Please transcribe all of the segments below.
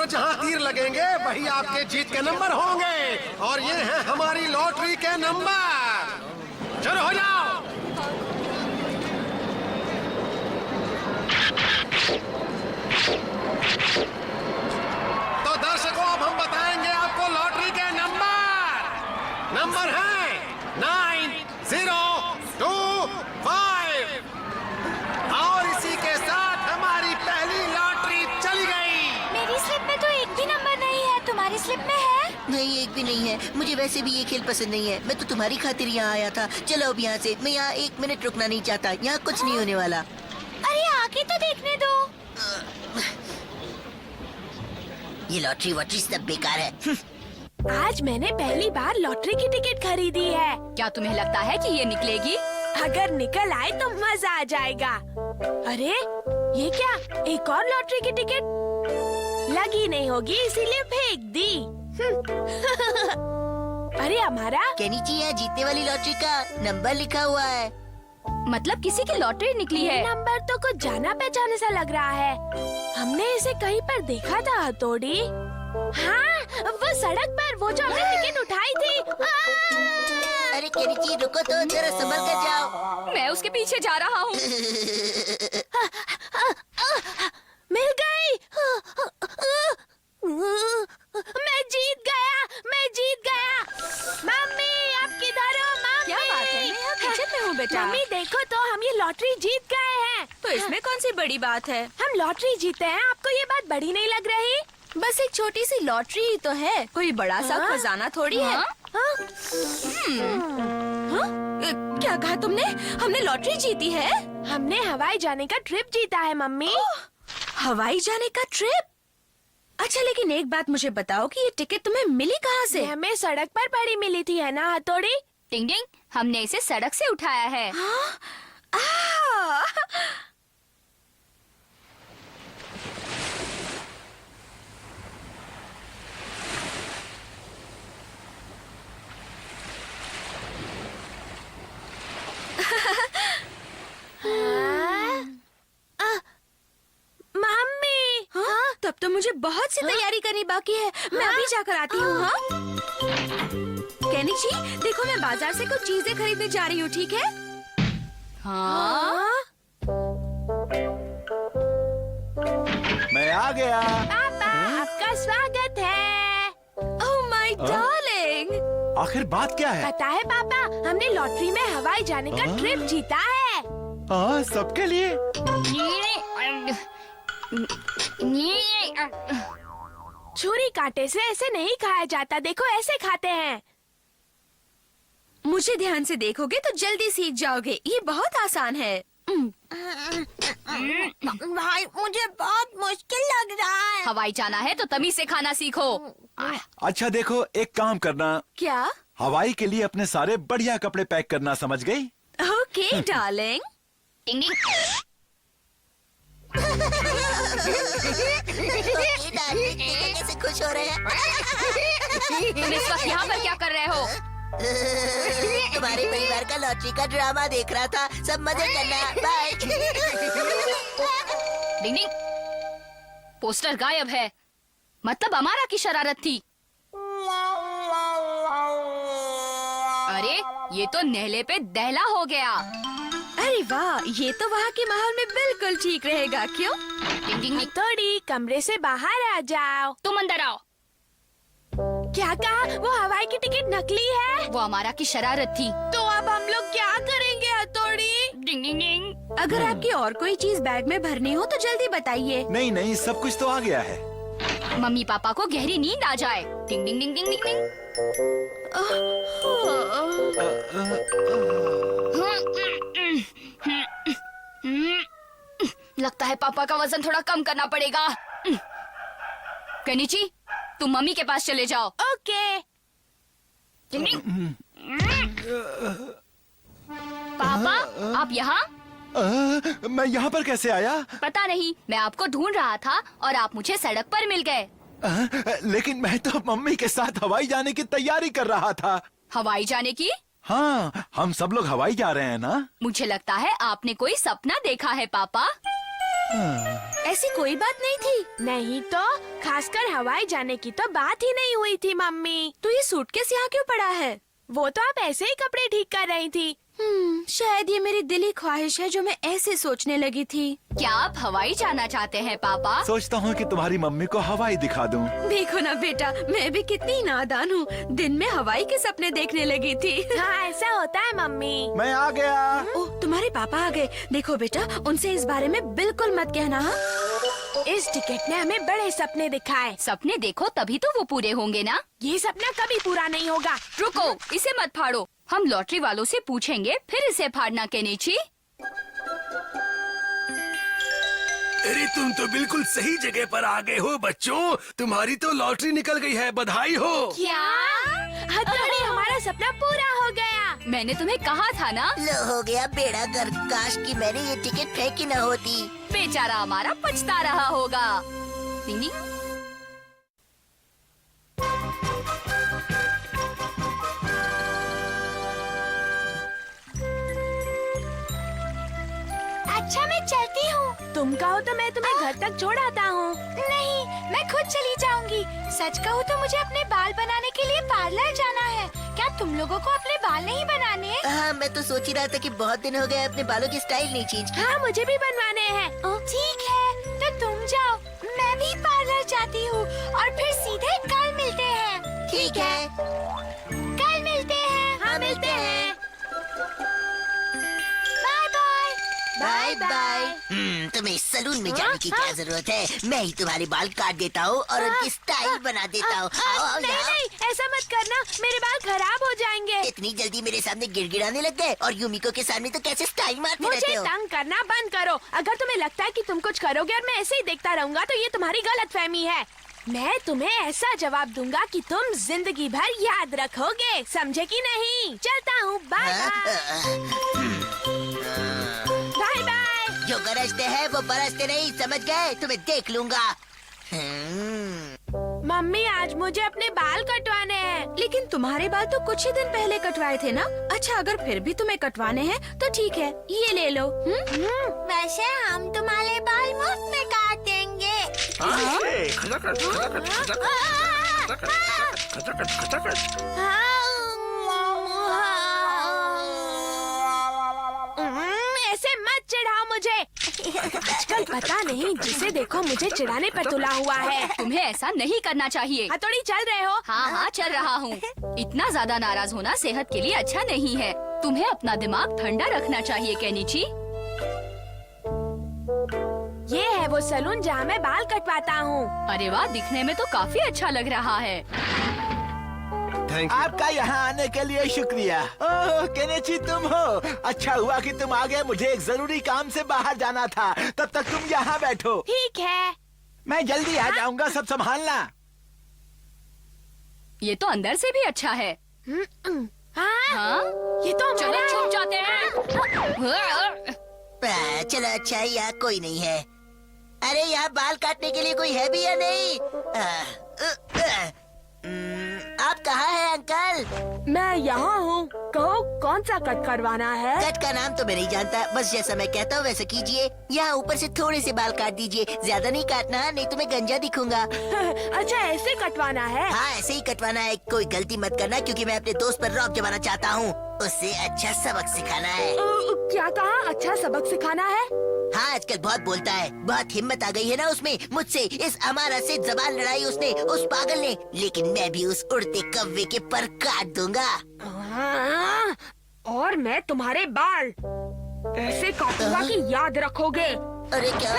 पर जहाँ तीर लगेंगे वही आपके जीत के नंबर होंगे। और ये हैं हमारी लॉटरी के नंबर। शुरू हो जाओ। तो दर्शकों, अब हम बताएंगे आपको लॉटरी के नंबर हैं 9025। और इसी के साथ हमारी पहली लॉटरी चली गई। मेरी स्लिप में तो एक भी नंबर नहीं है, तुम्हारी स्लिप में है? नहीं, एक भी नहीं है। मुझे वैसे भी ये खेल पसंद नहीं है। मैं तो तुम्हारी खातिर यहाँ आया था। चलो अब यहाँ से। मैं यहाँ 1 मिनट रुकना नहीं चाहता। यहाँ कुछ नहीं होने वाला। अरे आगे तो देखने दो। ये लॉटरी वॉटरी सब बेकार है। आज मैंने पहली बार लॉटरी की टिकट खरीदी है। क्या तुम्हें लगता है कि ये निकलेगी? अगर निकल आए तो मजा आ जाएगा। अरे ये क्या, एक और लॉटरी की टिकट? लगी नहीं होगी इसीलिए फेंक दी। अरे हमारा केनिची, यहाँ जीतने वाली लॉटरी का नंबर लिखा हुआ है। मतलब किसी की लॉटरी निकली है। नंबर तो कुछ जाना पहचाने सा लग रहा है। हमने इसे कहीं पर देखा था हथौड़ी। हाँ, वो सड़क पर वो जो हमने टिकट उठाई थी। अरे केनिची, रुको तो, जरा संभल कर जाओ। मैं उसके पीछे जा रहा हूँ। मिल गई। मैं जीत गया। मम्मी, आप किधर हो? मम्मी, क्या बात है? मैं यहाँ किचन में हूँ बेटा। मम्मी देखो तो, हम ये लॉटरी जीत गए हैं। तो इसमें कौन सी बड़ी बात है? हम लॉटरी जीते हैं। आपको ये बात बड़ी नहीं लग रही? बस एक छोटी सी लॉटरी ही तो है, कोई बड़ा सा खजाना थोड़ी है। क्या कहा तुमने? हमने लॉटरी जीती है? हमने हवाई जाने का ट्रिप जीता है मम्मी। हवाई जाने का ट्रिप? अच्छा, लेकिन एक बात मुझे बताओ कि ये टिकट तुम्हें मिली कहाँ से? हमें सड़क पर पड़ी मिली थी, है ना हथौड़ी? टिंग टिंग, हमने इसे सड़क से उठाया है। मम्मी, हाँ? तब तो मुझे बहुत सी तैयारी करनी बाकी है। मैं अभी जाकर आती हूँ। हाँ? केनिची, देखो मैं बाजार से कुछ चीजें खरीदने जा रही हूँ, ठीक है? हाँ? मैं आ गया। पापा, आपका स्वागत है। Oh my darling. आखिर बात क्या है? पता है पापा, हमने लॉटरी में हवाई जाने का ट्रिप जीता है। हाँ, सबके लिए। छुरी कांटे से ऐसे नहीं खाया जाता, देखो ऐसे खाते हैं। मुझे ध्यान से देखोगे तो जल्दी सीख जाओगे। ये बहुत आसान है। भाई, मुझे बहुत मुश्किल लग रहा है। हवाई जाना है तो तमीज से खाना सीखो। अच्छा देखो, एक काम करना, क्या? हवाई के लिए अपने सारे बढ़िया कपड़े पैक करना, समझ गई? Okay darling. कैसे खुश हो रहे हैं? तुम इस वक्त यहाँ पर क्या कर रहे हो? तुम्हारे परिवार का लॉटरी का ड्रामा देख रहा था। सब मजे करना। बाय। डिंग डिंग, पोस्टर गायब है। मतलब अमारा की शरारत थी। अरे ये तो नहले पे दहला हो गया। अरे वाह, ये तो वहाँ के माहौल में बिल्कुल ठीक रहेगा। क्यों? डिंग डिंग, हथौड़ी, कमरे से बाहर आ जाओ। तुम अंदर आओ। क्या कहा? वो हवाई की टिकट नकली है? वो अमारा की शरारत थी। तो अब हम लोग क्या करेंगे हथौड़ी? डिंग डिंग डिंग। अगर आपकी और कोई चीज बैग में भरनी हो तो जल्दी बताइए। नहीं नहीं, सब कुछ तो आ गया है। मम्मी पापा को गहरी नींद आ जाए। डिंग डिंग डिंग डिंग डिंग डिंग। लगता है पापा का वजन थोड़ा कम करना पड़ेगा। केनिची, तुम मम्मी के पास चले जाओ। ओके। डिंग डिंग। पापा, आप यहाँ? मैं यहाँ पर कैसे आया? पता नहीं, मैं आपको ढूंढ रहा था और आप मुझे सड़क पर मिल गए। लेकिन मैं तो मम्मी के साथ हवाई जाने की तैयारी कर रहा था। हवाई जाने की? हाँ, हम सब लोग हवाई जा रहे हैं ना। मुझे लगता है आपने कोई सपना देखा है पापा। ऐसी कोई बात नहीं थी। नहीं तो खासकर हवाई जाने की तो बात ही नहीं हुई थी मम्मी। तो ये सूटकेस यहाँ क्यों पड़ा है? वो तो आप ऐसे ही कपड़े ठीक कर रही थी। शायद ये मेरी दिली ख्वाहिश है जो मैं ऐसे सोचने लगी थी। क्या आप हवाई जाना चाहते हैं पापा? सोचता हूँ कि तुम्हारी मम्मी को हवाई दिखा दूँ। देखो ना बेटा, मैं भी कितनी नादान हूँ। दिन में हवाई के सपने देखने लगी थी। हाँ ऐसा होता है मम्मी। मैं आ गया। ओह, तुम्हारे पापा आ गए। देखो बेटा, उनसे इस बारे में बिल्कुल मत कहना। हाँ? इस टिकट ने हमें बड़े सपने दिखाए। सपने देखो तभी तो वो पूरे होंगे ना। ये सपना कभी पूरा नहीं होगा। रुको, इसे मत फाड़ो। हम लॉटरी वालों से पूछेंगे, फिर इसे फाड़ना केनिची। अरे तुम तो बिल्कुल सही जगह पर आ गए हो बच्चों। तुम्हारी तो लॉटरी निकल गई है, बधाई हो। क्या? हथौड़ी, हमारा सपना पूरा हो गया। मैंने तुम्हें कहा था ना। लो हो गया बेड़ा गर्क। काश कि मैंने ये टिकट फेंकी न होती। बेचारा हमारा पछता रहा होगा। टिंगी। अच्छा मैं चलती हूँ। तुम कहो तो मैं तुम्हें घर तक छोड़ आता हूँ। नहीं, मैं खुद चली जाऊंगी। सच कहूँ तो मुझे अपने बाल बनाने के लिए पार्लर जाना है। क्या तुम लोगों को अपने बाल नहीं बनाने? हाँ, मैं तो सोच ही रहा था कि बहुत दिन हो गए अपने बालों की स्टाइल नहीं चेंज की। हाँ मुझे भी बनवाने हैं। ठीक है, तो तुम जाओ, मैं भी पार्लर जाती हूँ और फिर सीधे कल मिलते हैं। ठीक है। कल मिलते हैं। हाँ मिलते हैं। Bye bye. Bye bye. तुम्हें सलून में जाने की क्या जरूरत है? मैं ही तुम्हारे बाल काट देता हूँ और उनकी स्टाइल बना देता हूँ। आओ नहीं यहाँ। नहीं, ऐसा मत करना, मेरे बाल खराब हो जाएंगे। इतनी जल्दी मेरे सामने गिड़गिड़ाने लग गए और यूमिको के सामने तो कैसे स्टाइल मारते रहते मुझे हो? तंग करना बंद करो। अगर तुम्हें लगता है कि तुम कुछ करोगे और मैं ऐसे ही देखता रहूंगा तो ये तुम्हारी गलतफहमी है। मैं तुम्हें ऐसा जवाब दूंगा कि तुम जिंदगी भर याद रखोगे, समझे कि नहीं? चलता हूँ, बाय बाय बाय। जो गरजते हैं वो बरसते नहीं, समझ गए? तुम्हें देख लूंगा। मम्मी आज मुझे अपने बाल कटवाने हैं। लेकिन तुम्हारे बाल तो कुछ ही दिन पहले कटवाए थे ना। अच्छा, अगर फिर भी तुम्हें कटवाने हैं तो ठीक है, ये ले लो। वैसे हम तुम्हारे बाल मुफ्त में काट देंगे। ऐसे मत चिढ़ाओ मुझे। आजकल पता नहीं जिसे देखो मुझे चिढ़ाने पर तुला हुआ है। तुम्हें ऐसा नहीं करना चाहिए। हथौड़ी चल रहे हो? हाँ हाँ चल रहा हूँ। इतना ज्यादा नाराज होना सेहत के लिए अच्छा नहीं है। तुम्हें अपना दिमाग ठंडा रखना चाहिए केनिची। ये है वो सैलून जहाँ मैं बाल कटवाता हूँ। अरे वाह, दिखने में तो काफी अच्छा लग रहा है। Thank you. आपका यहाँ आने के लिए शुक्रिया। ओह केनिची, तुम हो? अच्छा हुआ कि तुम आ गए। मुझे एक जरूरी काम से बाहर जाना था। तब तक तुम यहाँ बैठो। ठीक है। मैं जल्दी आ जाऊंगा, सब संभालना। ये तो अंदर से भी अच्छा है। हाँ? हाँ? ये तो चलो हमारा छुप जाते हैं। चलो अच्छा है, यहाँ कोई नहीं है। अरे यहाँ बाल काटने के लिए कोई है भी या नहीं? आप कहाँ हैं अंकल? मैं यहाँ हूँ। कहो कौन सा कट करवाना है? कट का नाम तो मैं नहीं जानता, बस जैसा मैं कहता हूँ वैसा कीजिए। यहाँ ऊपर से थोड़े से बाल काट दीजिए, ज्यादा नहीं काटना, नहीं तो मैं गंजा दिखूंगा। अच्छा ऐसे कटवाना है? हाँ ऐसे ही कटवाना है। कोई गलती मत करना क्योंकि मैं अपने दोस्त पर रौब जमाना चाहता हूँ। उसे अच्छा सबक सिखाना है। क्या कहा? अच्छा सबक सिखाना है? हाँ आजकल बहुत बोलता है, बहुत हिम्मत आ गई है ना उसमें। मुझसे इस अमारा से जबान लड़ाई उसने, उस पागल ने। लेकिन मैं भी उस उड़ते कव्वे के पर काट दूंगा। और मैं तुम्हारे बाल ऐसे काटूंगा कि याद रखोगे। अरे क्या?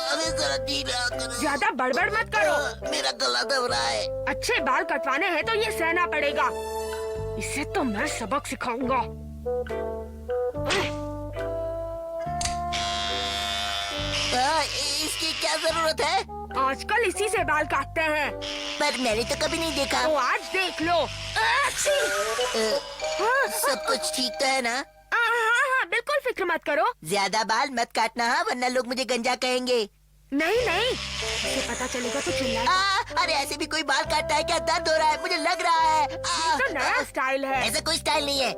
अरे जरा धीरे करो। ज्यादा बड़बड़ मत करो। मेरा गला दब रहा है। अच्छे बाल कटवाने हैं तो ये सहना पड़ेगा। इसे तो मैं सबक सिखाऊंगा। इसकी क्या जरूरत है? आजकल इसी से बाल काटते हैं। पर मैंने तो कभी नहीं देखा। तो आज देख लो। सब कुछ ठीक तो है ना? हाँ, बिल्कुल फिक्र मत करो। ज्यादा बाल मत काटना हाँ, वरना लोग मुझे गंजा कहेंगे। नहीं नहीं, इसे पता चलेगा तो चिल्लाएगा। अरे ऐसे भी कोई बाल काटता है क्या? दर्द हो रहा है, मुझे लग रहा है। ये तो नया स्टाइल है। ऐसा कोई स्टाइल नहीं है।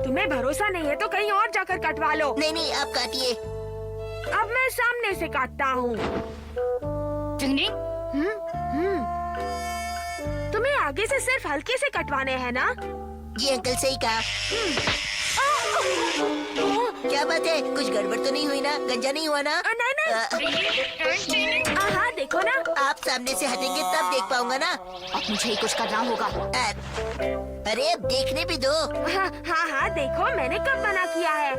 तुम्हें भरोसा नहीं है तो कहीं और जाकर कटवा लो। नहीं नहीं, आप काटिए। अब मैं सामने से काटता हूँ। तुम्हें आगे से सिर्फ हल्के से कटवाने हैं ना? ये अंकल सही कहा। क्या बात है, कुछ गड़बड़ तो नहीं हुई ना? गंजा नहीं हुआ ना? नहीं। हाँ देखो ना। आप सामने से हटेंगे तब देख पाऊंगा ना। अब मुझे ही कुछ करना होगा। अरे अब देखने भी दो। हाँ देखो मैंने कब मना किया है।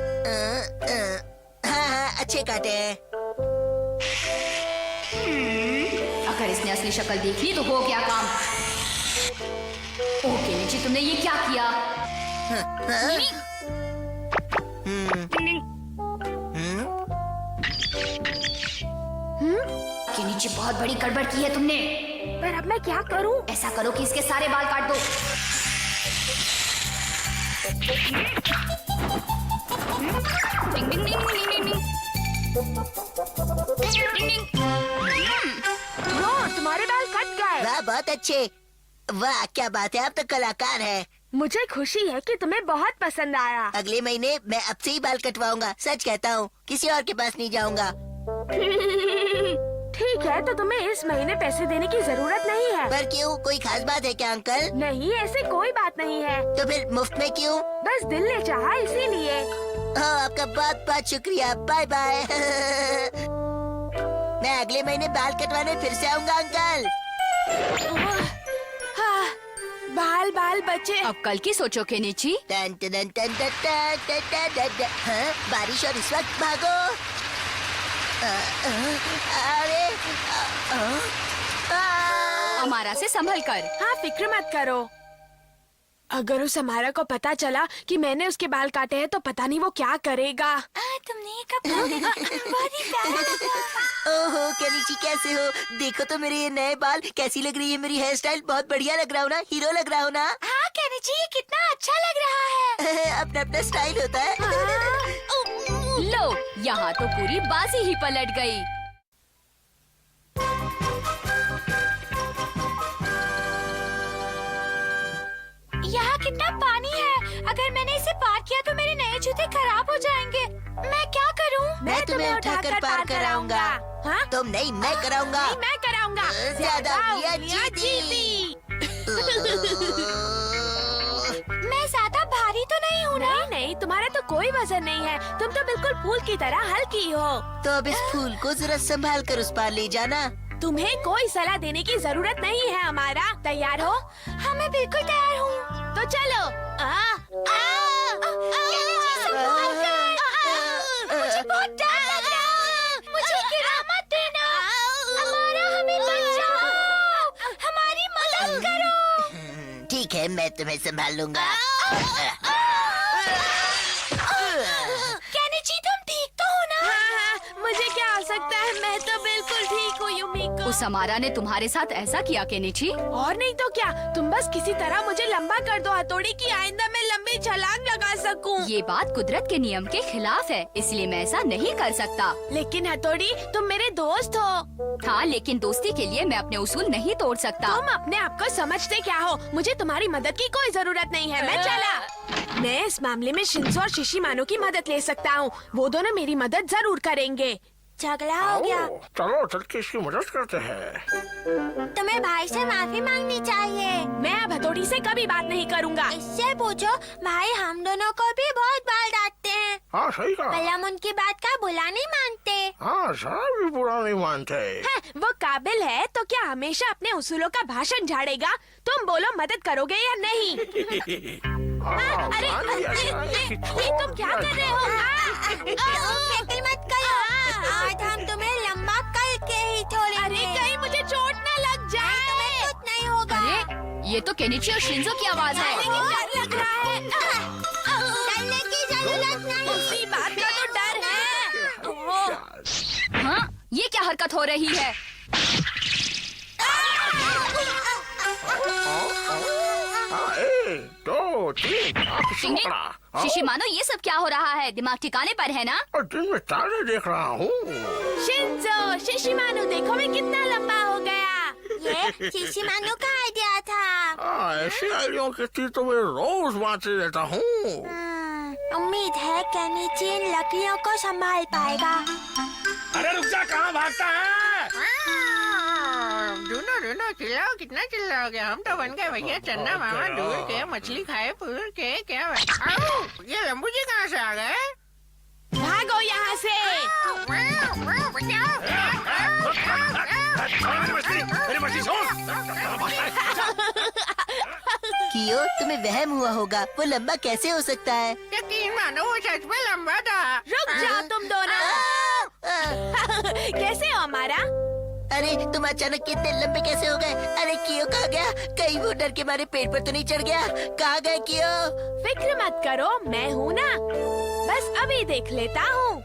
हाँ अच्छे काटे हैं। अगर इसने असली शक्ल देख ली तो हो गया काम। ओह केनिची, तुमने ये क्या किया? केनिची, बहुत बड़ी गड़बड़ की है तुमने। पर अब मैं क्या करूं? ऐसा करो कि इसके सारे बाल काट दो। डिंग डिंग डिंग डिंग डिंग डिंग। तुम्हारे बाल कट गए। वाह बहुत अच्छे। वाह क्या बात है, आप तो कलाकार है। मुझे खुशी है कि तुम्हें बहुत पसंद आया। अगले महीने मैं अब से ही बाल कटवाऊंगा, सच कहता हूँ, किसी और के पास नहीं जाऊंगा। ठीक है, तो तुम्हें इस महीने पैसे देने की जरूरत नहीं है। पर क्यों, कोई खास बात है क्या अंकल? नहीं, ऐसी कोई बात नहीं है। तो फिर मुफ्त में क्यों? बस दिल ने चाहा इसीलिए। हाँ आपका बहुत बहुत शुक्रिया, बाय बाय। मैं अगले महीने बाल कटवाने फिर से आऊंगा अंकल। हाँ, बाल बाल बचे। अब कल की सोचो केनिची। टन टन टन टन टन टन टन टन टन। हाँ, बारिश और इस वक्त भागो। अरे हमारा से संभल कर। हाँ फिक्र मत करो। अगर उस हमारा को पता चला कि मैंने उसके बाल काटे हैं तो पता नहीं वो क्या करेगा। तुमने ये कपड़ा बहुत ही प्यारा लगा। ओहो केनिची कैसे हो? देखो तो मेरे ये नए बाल, कैसी लग रही है मेरी हेयर स्टाइल? बहुत बढ़िया लग रहा हूँ ना? हीरो लग रहा हूँ ना? हाँ केनिची, ये कितना अच्छा लग रहा है। अपना अपना स्टाइल होता है। लो, यहाँ तो पूरी बाजी ही पलट गई। यहाँ कितना पानी है। अगर मैंने इसे पार किया तो मेरे नए जूते खराब हो जाएंगे। मैं क्या करूँ? मैं तुम्हें उठाकर पार कराऊंगा। हाँ? तुम नहीं, मैं कराऊंगा। नहीं, मैं कराऊंगा। ज्यादा उंगलियां उंगलियां जीती। मैं ज्यादा भारी तो नहीं हूँ ना? नहीं, तुम्हारा तो कोई वजन नहीं है। तुम तो बिल्कुल फूल की तरह हल्की हो। तो अब इस फूल को जरा संभाल कर उस पार ले जाना। तुम्हें कोई सलाह देने की जरूरत नहीं है हमारा। तैयार हो? हाँ मैं बिल्कुल तैयार हूँ। तो चलो। मुझे बहुत डर लग रहा है। मुझे गिरा मत देना। हमारा हमें बचाओ। हमारी मदद करो। ठीक है, मैं तुम्हें संभाल लूंगा। केनिची, तुम ठीक तो हो ना? हाँ, मुझे क्या हो सकता है, मैं तो बिल्कुल ठीक हूँ युमिको। उस हमारा ने तुम्हारे साथ ऐसा किया केनिची? और नहीं तो क्या, तुम बस किसी तरह मुझे लंबा कर दो हथौड़ी की, आइंदा मैं लंबी छलांग लगा सकूं। ये बात कुदरत के नियम के खिलाफ है, इसलिए मैं ऐसा नहीं कर सकता। लेकिन हथौड़ी, तुम मेरे दोस्त हो। हाँ, लेकिन दोस्ती के लिए मैं अपने उसूल नहीं तोड़ सकता। तुम अपने आप को समझते क्या हो? मुझे तुम्हारी मदद की कोई जरूरत नहीं है, मैं चला। मैं इस मामले में शिंजो और शिशिमानो की मदद ले सकता हूँ। वो दोनों मेरी मदद जरूर करेंगे। झगड़ा हो गया। चलो चल के इसकी मदद करते हैं। तुम्हें भाई से माफी मांगनी चाहिए। मैं अब हथौड़ी से कभी बात नहीं करूँगा। इससे पूछो, भाई हम दोनों को भी बहुत बाल डांटते हैं। हाँ सही कहा। पर हम उनकी बात का बुरा नहीं मानते। हाँ जरा भी बुरा नहीं मानते। है, वो काबिल है तो क्या हमेशा अपने उसूलों का भाषण झाड़ेगा? तुम बोलो, मदद करोगे या नहीं? अरे ये तुम क्या कर रहे हो? फिक्र मत करो, आज हम तुम्हें लंबा करके ही छोड़ेंगे। अरे कहीं मुझे चोट न लग जाए। तुम्हें कुछ नहीं होगा। अरे ये तो केनिची और शिंजो की आवाज है। लेकिन डर लग रहा है। डरने की जरूरत नहीं। उसी बात का तो डर है। हाँ, ये क्या हरकत हो रही है? एक दो तीन शिशिमानो, ये सब क्या हो रहा है? दिमाग ठिकाने पर है ना? और दिन में तारे देख रहा हूँ। शिंजो, शिशिमानो, देखो मैं कितना लंबा हो गया। ये शिशिमानो का आइडिया था। ऐसी आइडियों की चीज तो मैं रोज बांटते रहता हूँ। उम्मीद है केनिची इन लकड़ियों को संभाल पाएगा। अरे रुक जा, कहाँ भागता है? दोनों चिल्लाओ, कितना चिल्लाओगे? हम तो बन गए भैया चन्ना मामा, दूर के मछली खाए पूर के क्या। आओ, ये लंबू जी कहाँ से आ गए? भागो यहाँ से। मेरी मछली छोड़। कियो, तुम्हें वहम हुआ होगा, वो लंबा कैसे हो सकता है? यकीन मानो वो सच में लंबा था। रुक जाओ तुम दोनों। कैसे हो हमारा? अरे तुम अचानक कितने लंबे कैसे हो गए? अरे कियो कहाँ गया? कहीं वो डर के मारे पेड़ पर तो नहीं चढ़ गया? कहाँ गए कियो? फिक्र मत करो, मैं हूँ ना, बस अभी देख लेता हूँ।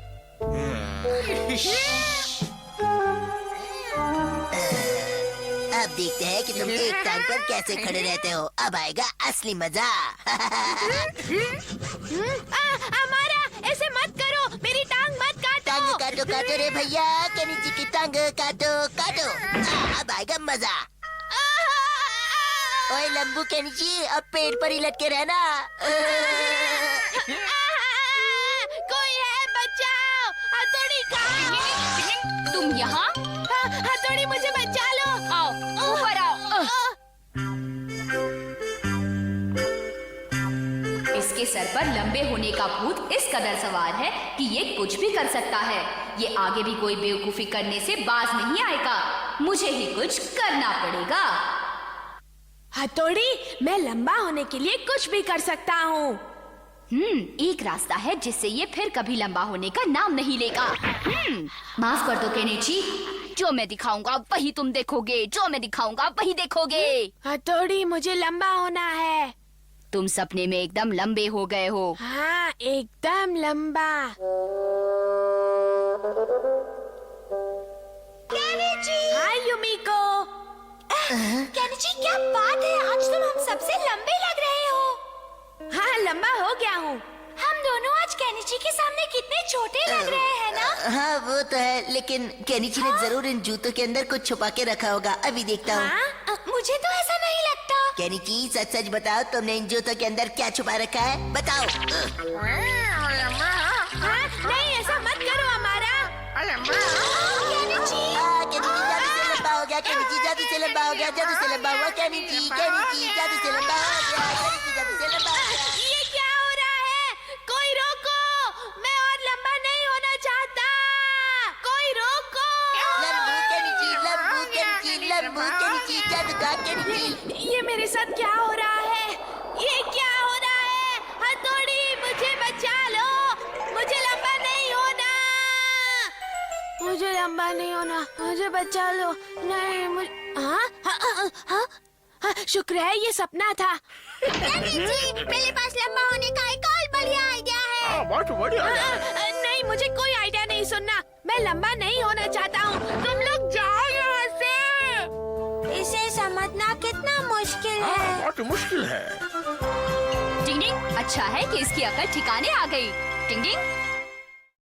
अब देखते हैं कि तुम एक टांग पर कैसे खड़े रहते हो। अब आएगा असली मजा। हमारा ऐसे मत करो, मेरी टांग मत टांग काटो। काटो काटो रे भैया, केनिची की टांग काटो काटो। अब आएगा मजा। ओए लंबू केनिची, अब पेड़ पर ही लटके रहना। कोई है, बचाओ। हथौड़ी कहाँ? तुम यहाँ? हथौड़ी मुझे बचा लो। आओ, ऊपर आओ। इसके सर पर लंबे होने का भूत इस कदर सवार है कि ये कुछ भी कर सकता है। ये आगे भी कोई बेवकूफी करने से बाज नहीं आएगा। मुझे ही कुछ करना पड़ेगा। हथौड़ी, मैं लंबा होने के लिए कुछ भी कर सकता हूँ। एक रास्ता है जिससे ये फिर कभी लंबा होने का नाम नहीं लेगा। माफ कर दो केनिची, जो मैं दिखाऊंगा वही तुम देखोगे, जो मैं दिखाऊंगा वही देखोगे। हथौड़ी, मुझे लंबा होना है। तुम सपने में एकदम लंबे हो गए हो। हाँ, एकदम लंबा। हाय युमिको। केनिची, क्या बात है? आज तुम हम सबसे लंबे लग रहे हो। हाँ, लंबा हो गया हूँ। हम दोनों आज केनिची के सामने कितने छोटे लग रहे हैं ना? हाँ वो तो है, लेकिन केनिची ने जरूर इन जूतों के अंदर कुछ छुपा के रखा होगा। अभी देखता हूँ। हाँ? मुझे तो ऐसा नहीं लगता। केनिची, सच सच बताओ, तुमने इन जूतों के अंदर क्या छुपा रखा है? बताओ। हाँ? नहीं, ऐसा मत करो हमारा। केनिची, केनिची जादू से लंबा हो गया। केनिची जादू से लंबा हो गया। जादू से लंबा हुआ। केनिची केनिची जादू से लंबा हो गया। केनिची जादू से लंबा हो गया। ये क्या हो रहा है? कोई रोको, मैं और लंबा नहीं होना चाहता। कोई रोको। लंबू केनिची, लंबू केनिची, लंबू केनिची, जादू का केनिची। ये मेरे साथ क्या हो रहा है? ये क्या हो रहा है? हथौड़ी, मुझे बचा लो। मुझे लंबा नहीं होना। मुझे लंबा नहीं होना। मुझे बचा लो। नहीं, मुझे हाँ हाँ हाँ हाँ हाँ, शुक्र है ये सपना था। मेरे पास लंबा होने का एक और बढ़िया आइडिया है। बहुत बढ़िया। नहीं, मुझे कोई आइडिया नहीं सुनना। मैं लंबा नहीं होना चाहता हूँ। तुम लोग जाओ यहाँ से। इसे समझना कितना मुश्किल है। बहुत मुश्किल है। टिंग टिंग, अच्छा है कि इसकी अकल ठिकाने आ गई। टिंग टिंग,